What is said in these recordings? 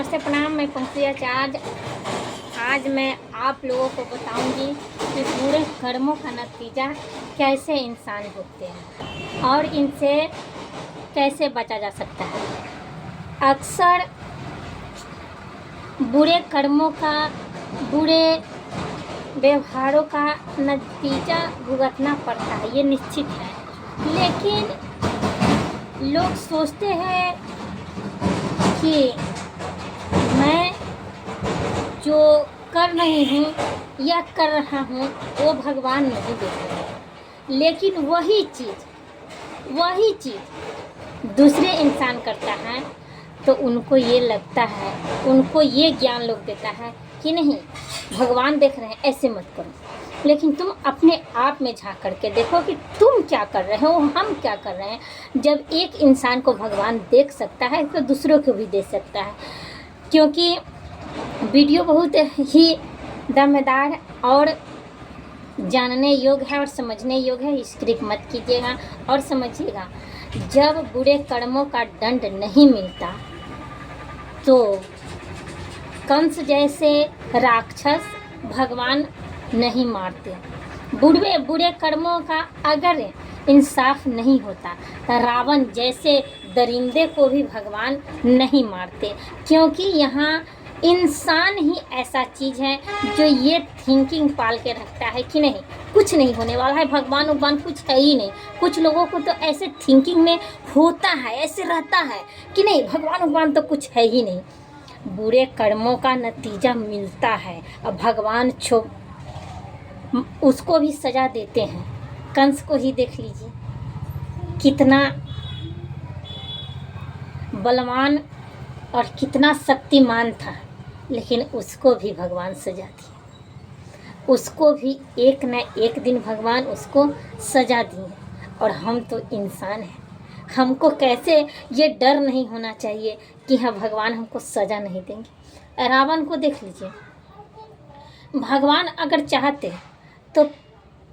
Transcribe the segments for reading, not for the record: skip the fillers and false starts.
नमस्ते प्रणाम। मैं पंकज आचार्य। आज मैं आप लोगों को बताऊंगी कि बुरे कर्मों का नतीजा कैसे इंसान भुगतते हैं और इनसे कैसे बचा जा सकता है। अक्सर बुरे कर्मों का, बुरे व्यवहारों का नतीजा भुगतना पड़ता है, ये निश्चित है। लेकिन लोग सोचते हैं कि मैं जो कर रही हूँ या कर रहा हूँ वो भगवान नहीं देख रहे, लेकिन वही चीज़ दूसरे इंसान करता है तो उनको ये लगता है, उनको ये ज्ञान लोग देता है कि नहीं भगवान देख रहे हैं, ऐसे मत करो। लेकिन तुम अपने आप में झांक करके देखो कि तुम क्या कर रहे हो, हम क्या कर रहे हैं। जब एक इंसान को भगवान देख सकता है तो दूसरों को भी देख सकता है। क्योंकि वीडियो बहुत ही दमदार और जानने योग्य है और समझने योग्य है। स्किप मत कीजिएगा और समझिएगा। जब बुरे कर्मों का दंड नहीं मिलता तो कंस जैसे राक्षस भगवान नहीं मारते। बुरे कर्मों का अगर इंसाफ नहीं होता तो रावण जैसे दरिंदे को भी भगवान नहीं मारते। क्योंकि यहाँ इंसान ही ऐसा चीज़ है जो ये थिंकिंग पाल के रखता है कि नहीं कुछ नहीं होने वाला है, भगवान कुछ है ही नहीं। कुछ लोगों को तो ऐसे थिंकिंग में होता है, ऐसे रहता है कि नहीं भगवान तो कुछ है ही नहीं। बुरे कर्मों का नतीजा मिलता है और भगवान उसको भी सजा देते हैं। कंस को ही देख लीजिए, कितना बलवान और कितना शक्तिमान था, लेकिन उसको भी भगवान सजा दिए। उसको भी एक न एक दिन भगवान उसको सजा दिए। और हम तो इंसान हैं, हमको कैसे ये डर नहीं होना चाहिए कि हाँ भगवान हमको सजा नहीं देंगे। रावण को देख लीजिए, भगवान अगर चाहते तो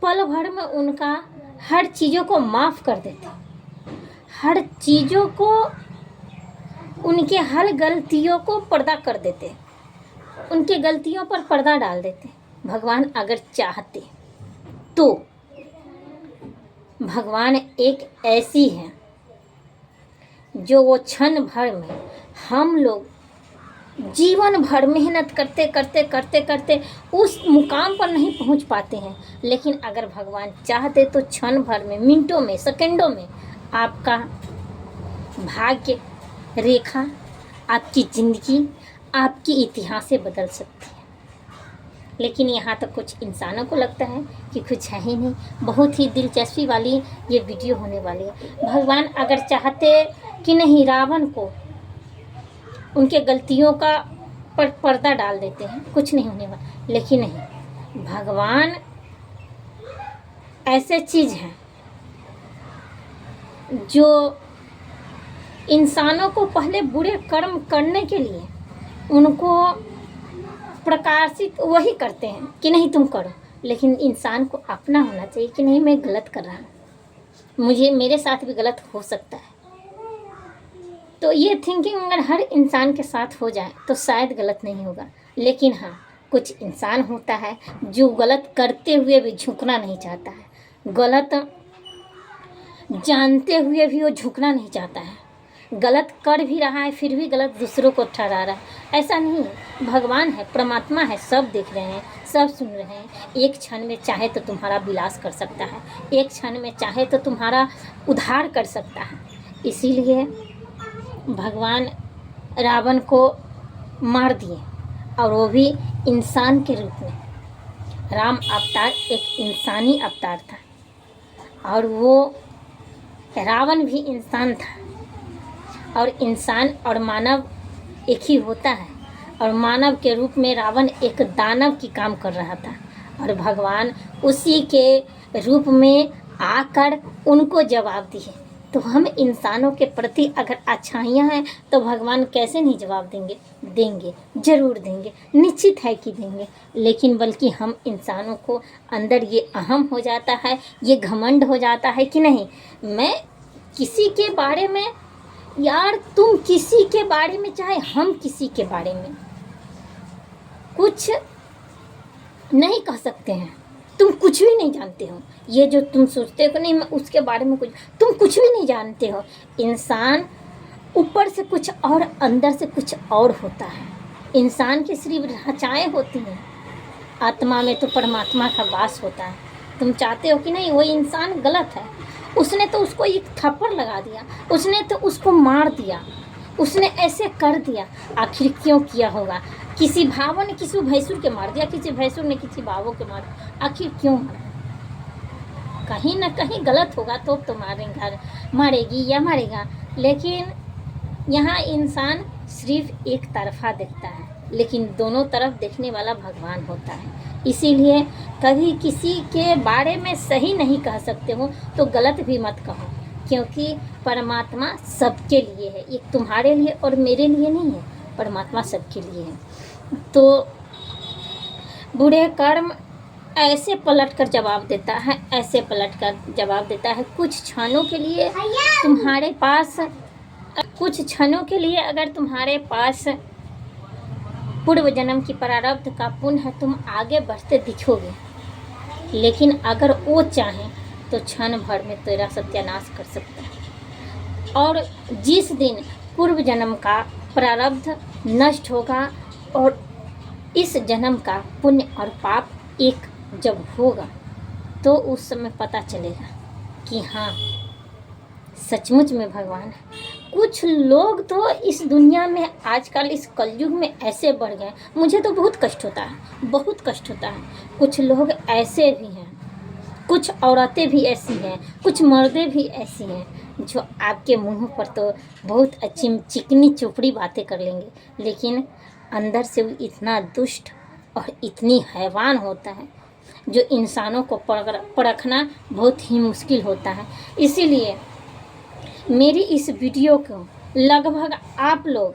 पल भर में उनका हर चीज़ों को माफ़ कर देते, हर चीज़ों को, उनके हर गलतियों को पर्दा कर देते, उनके गलतियों पर पर्दा डाल देते। भगवान अगर चाहते तो भगवान एक ऐसी है जो वो क्षण भर में, हम लोग जीवन भर मेहनत करते उस मुकाम पर नहीं पहुंच पाते हैं। लेकिन अगर भगवान चाहते तो क्षण भर में, मिनटों में, सेकंडों में आपका भाग्य रेखा, आपकी ज़िंदगी, आपकी इतिहास से बदल सकती है। लेकिन यहाँ तो कुछ इंसानों को लगता है कि कुछ है ही नहीं। बहुत ही दिलचस्पी वाली ये वीडियो होने वाली है। भगवान अगर चाहते कि नहीं रावण को उनके गलतियों का पर्दा डाल देते हैं, कुछ नहीं होने वाला। लेकिन नहीं, भगवान ऐसे चीज़ हैं जो इंसानों को पहले बुरे कर्म करने के लिए उनको प्रकाशित वही करते हैं कि नहीं तुम करो। लेकिन इंसान को अपना होना चाहिए कि नहीं मैं गलत कर रहा हूँ, मेरे साथ भी गलत हो सकता है। तो ये थिंकिंग अगर हर इंसान के साथ हो जाए तो शायद गलत नहीं होगा। लेकिन हाँ, कुछ इंसान होता है जो गलत करते हुए भी झुकना नहीं चाहता है, गलत जानते हुए भी वो झुकना नहीं चाहता है, गलत कर भी रहा है फिर भी गलत दूसरों को ठहरा रहा है। ऐसा नहीं, भगवान है, परमात्मा है, सब देख रहे हैं, सब सुन रहे हैं। एक क्षण में चाहे तो तुम्हारा विलास कर सकता है, एक क्षण में चाहे तो तुम्हारा उद्धार कर सकता है। इसीलिए भगवान रावण को मार दिए, और वो भी इंसान के रूप में। राम अवतार एक इंसानी अवतार था, और वो रावण भी इंसान था। और इंसान और मानव एक ही होता है, और मानव के रूप में रावण एक दानव की काम कर रहा था, और भगवान उसी के रूप में आकर उनको जवाब दिए। तो हम इंसानों के प्रति अगर अच्छाइयाँ हैं तो भगवान कैसे नहीं जवाब देंगे, ज़रूर देंगे, निश्चित है कि देंगे। लेकिन बल्कि हम इंसानों को अंदर ये अहम हो जाता है, ये घमंड हो जाता है कि नहीं मैं किसी के बारे में यार तुम किसी के बारे में, चाहे हम किसी के बारे में कुछ नहीं कह सकते हैं। तुम कुछ भी नहीं जानते हो। ये जो तुम सोचते हो कि नहीं मैं उसके बारे में कुछ, तुम कुछ भी नहीं जानते हो। इंसान ऊपर से कुछ और अंदर से कुछ और होता है। इंसान की सिर्फ ढांचाएँ होती हैं, आत्मा में तो परमात्मा का वास होता है। तुम चाहते हो कि नहीं वो इंसान गलत है, उसने तो उसको एक थप्पड़ लगा दिया, उसने तो उसको मार दिया, उसने ऐसे कर दिया, आखिर क्यों किया होगा? किसी भावों ने किसी भैंसुर के मार दिया, किसी भैंसुर ने किसी भावों के मार दिया, आखिर क्यों मारा? कहीं ना कहीं गलत होगा तो मारेगी या मारेगा। लेकिन यहाँ इंसान सिर्फ एक तरफा देखता है, लेकिन दोनों तरफ देखने वाला भगवान होता है। इसीलिए कभी किसी के बारे में सही नहीं कह सकते हो तो गलत भी मत कहो, क्योंकि परमात्मा सबके लिए है। ये तुम्हारे लिए और मेरे लिए नहीं है, परमात्मा सबके लिए है। तो बुरे कर्म ऐसे पलट कर जवाब देता है, ऐसे पलट कर जवाब देता है। कुछ क्षणों के लिए तुम्हारे पास, कुछ क्षणों के लिए अगर तुम्हारे पास पूर्व जन्म की प्रारब्ध का पुण्य है, तुम आगे बढ़ते दिखोगे। लेकिन अगर वो चाहे तो क्षण भर में तेरा सत्यानाश कर सकता है। और जिस दिन पूर्व जन्म का प्रारब्ध नष्ट होगा और इस जन्म का पुण्य और पाप एक जब होगा, तो उस समय पता चलेगा कि हाँ सचमुच में भगवान है। कुछ लोग तो इस दुनिया में आजकल इस कलयुग में ऐसे बढ़ गए, मुझे तो बहुत कष्ट होता है, बहुत कष्ट होता है। कुछ लोग ऐसे भी हैं, कुछ औरतें भी ऐसी हैं, कुछ मर्दे भी ऐसी हैं जो आपके मुंह पर तो बहुत अच्छी चिकनी चुपड़ी बातें कर लेंगे, लेकिन अंदर से वो इतना दुष्ट और इतनी हैवान होता है जो इंसानों को परखना बहुत ही मुश्किल होता है। इसीलिए मेरी इस वीडियो को लगभग आप लोग,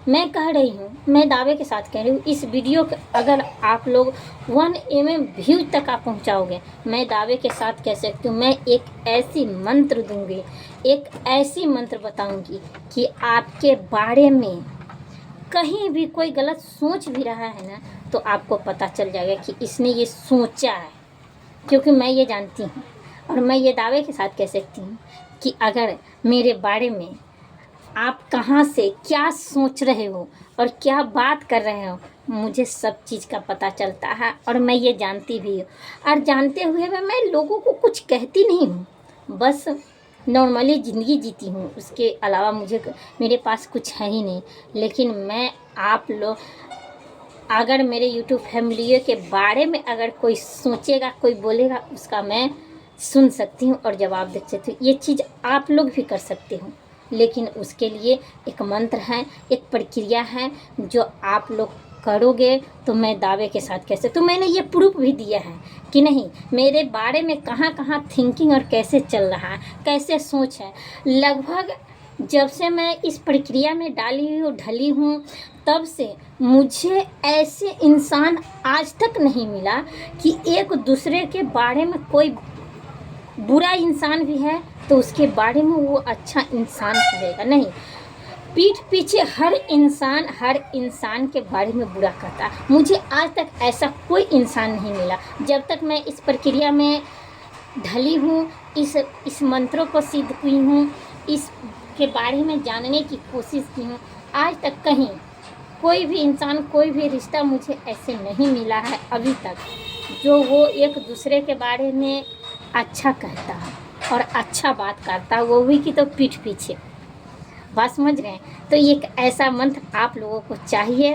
मैं कह रही हूँ, मैं दावे के साथ कह रही हूँ, इस वीडियो को अगर आप लोग 1 mm व्यू तक आप पहुँचाओगे, मैं दावे के साथ कह सकती हूँ, मैं एक ऐसी मंत्र दूँगी, एक ऐसी मंत्र बताऊँगी कि आपके बारे में कहीं भी कोई गलत सोच भी रहा है ना, तो आपको पता चल जाएगा कि इसने ये सोचा है। क्योंकि मैं ये जानती हूँ और मैं ये दावे के साथ कह सकती हूँ कि अगर मेरे बारे में आप कहाँ से क्या सोच रहे हो और क्या बात कर रहे हो, मुझे सब चीज़ का पता चलता है और मैं ये जानती भी हूँ। और जानते हुए मैं लोगों को कुछ कहती नहीं हूँ, बस नॉर्मली ज़िंदगी जीती हूँ, उसके अलावा मेरे पास कुछ है ही नहीं। लेकिन मैं आप लोग, अगर मेरे यूट्यूब फैमिली के बारे में अगर कोई सोचेगा, कोई बोलेगा, उसका मैं सुन सकती हूँ और जवाब दे सकती हूँ। ये चीज़ आप लोग भी कर सकते हो, लेकिन उसके लिए एक मंत्र है, एक प्रक्रिया है जो आप लोग करोगे तो मैं दावे के साथ कह सकती हूँ। मैंने ये प्रूफ भी दिया है कि नहीं मेरे बारे में कहाँ कहाँ थिंकिंग और कैसे चल रहा है, कैसे सोच है। लगभग जब से मैं इस प्रक्रिया में ढली हूँ, तब से मुझे ऐसे इंसान आज तक नहीं मिला कि एक दूसरे के बारे में कोई बुरा इंसान भी है तो उसके बारे में वो अच्छा इंसान कहेगा। नहीं, पीठ पीछे हर इंसान के बारे में बुरा करता है। मुझे आज तक ऐसा कोई इंसान नहीं मिला। जब तक मैं इस प्रक्रिया में ढली हूँ, इस मंत्रों को सिद्ध की हूँ, इसके बारे में जानने की कोशिश की हूँ, आज तक कहीं कोई भी इंसान, कोई भी रिश्ता मुझे ऐसे नहीं मिला है अभी तक जो वो एक दूसरे के बारे में अच्छा कहता है और अच्छा बात करता है, वो भी कि तो पीठ पीछे। बात समझ रहे हैं? तो एक ऐसा मंत्र आप लोगों को चाहिए,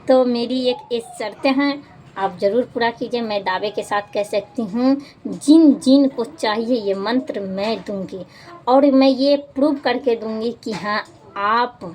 तो मेरी एक इस शर्तें हैं, आप ज़रूर पूरा कीजिए। मैं दावे के साथ कह सकती हूँ, जिन को चाहिए ये मंत्र मैं दूंगी और मैं ये प्रूव करके दूंगी कि हाँ आप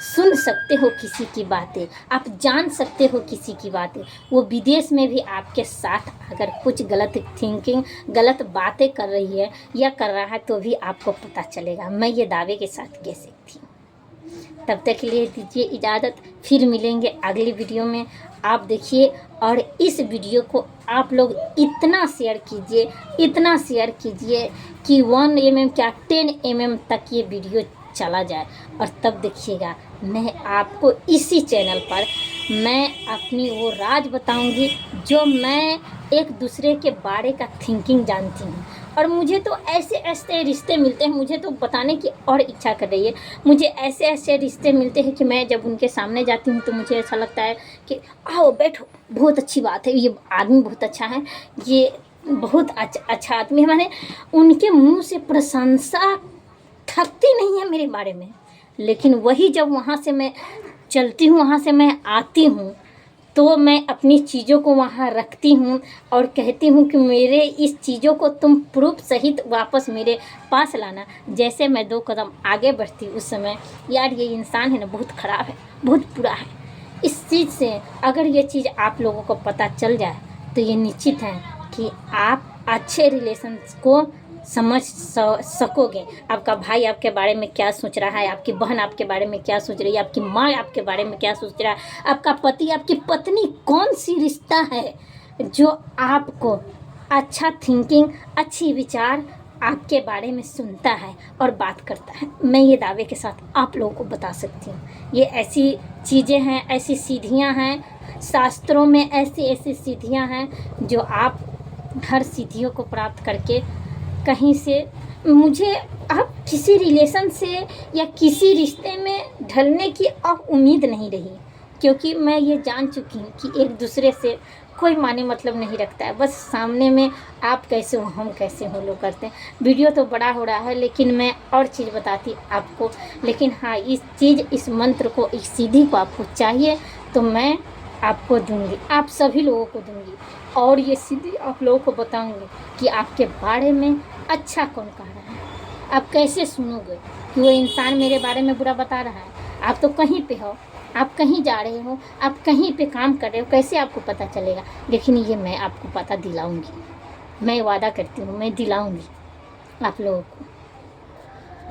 सुन सकते हो किसी की बातें, आप जान सकते हो किसी की बातें। वो विदेश में भी आपके साथ अगर कुछ गलत थिंकिंग, गलत बातें कर रही है या कर रहा है तो भी आपको पता चलेगा। मैं ये दावे के साथ कह सकती हूँ। तब तक के लिए दीजिए इजाज़त, फिर मिलेंगे अगली वीडियो में। आप देखिए और इस वीडियो को आप लोग इतना शेयर कीजिए कि 1 mm क्या 10 mm तक ये वीडियो चला जाए। और तब देखिएगा मैं आपको इसी चैनल पर मैं अपनी वो राज बताऊंगी जो मैं एक दूसरे के बारे का थिंकिंग जानती हूँ। और मुझे तो ऐसे ऐसे रिश्ते मिलते हैं, मुझे तो बताने की और इच्छा कर रही है। मुझे ऐसे ऐसे रिश्ते मिलते हैं कि मैं जब उनके सामने जाती हूँ तो मुझे ऐसा लगता है कि आओ बैठो, बहुत अच्छी बात है, ये आदमी बहुत अच्छा है, ये बहुत अच्छा आदमी है। मैंने उनके मुंह से प्रशंसा थकती नहीं है मेरे बारे में। लेकिन वही जब वहाँ से मैं चलती हूँ, वहाँ से मैं आती हूँ, तो मैं अपनी चीज़ों को वहाँ रखती हूँ और कहती हूँ कि मेरे इस चीज़ों को तुम प्रूफ सहित वापस मेरे पास लाना। जैसे मैं 2 कदम आगे बढ़ती उस समय यार ये इंसान है ना, बहुत ख़राब है, बहुत बुरा है। इस चीज़ से अगर ये चीज़ आप लोगों को पता चल जाए तो ये निश्चित है कि आप अच्छे रिलेशन को समझ सकोगे। आपका भाई आपके बारे में क्या सोच रहा है, आपकी बहन आपके बारे में क्या सोच रही है, आपकी माँ आपके बारे में क्या सोच रहा है, आपका पति आपकी पत्नी, कौन सी रिश्ता है जो आपको अच्छा थिंकिंग, अच्छी विचार आपके बारे में सुनता है और बात करता है। मैं ये दावे के साथ आप लोगों को बता सकती हूँ। ये ऐसी चीज़ें हैं, ऐसी सीढ़ियाँ हैं, शास्त्रों में ऐसी ऐसी सीढ़ियाँ हैं जो आप हर सीढ़ियों को प्राप्त करके कहीं से मुझे अब किसी रिलेशन से या किसी रिश्ते में ढलने की अब उम्मीद नहीं रही, क्योंकि मैं ये जान चुकी हूँ कि एक दूसरे से कोई माने मतलब नहीं रखता है। बस सामने में आप कैसे हो हम कैसे हो लोग करते हैं। वीडियो तो बड़ा हो रहा है लेकिन मैं और चीज़ बताती आपको। लेकिन हाँ, इस मंत्र को, इस सीधी को आपको चाहिए तो मैं आपको दूंगी, आप सभी लोगों को दूंगी। और ये सीधी आप लोगों को बताऊंगी कि आपके बारे में अच्छा कौन कह रहा है। आप कैसे सुनोगे कि वो इंसान मेरे बारे में बुरा बता रहा है? आप तो कहीं पे हो, आप कहीं जा रहे हो, आप कहीं पे काम कर रहे हो, कैसे आपको पता चलेगा? लेकिन ये मैं आपको पता दिलाऊंगी, मैं वादा करती हूँ, मैं दिलाऊंगी आप लोगों को।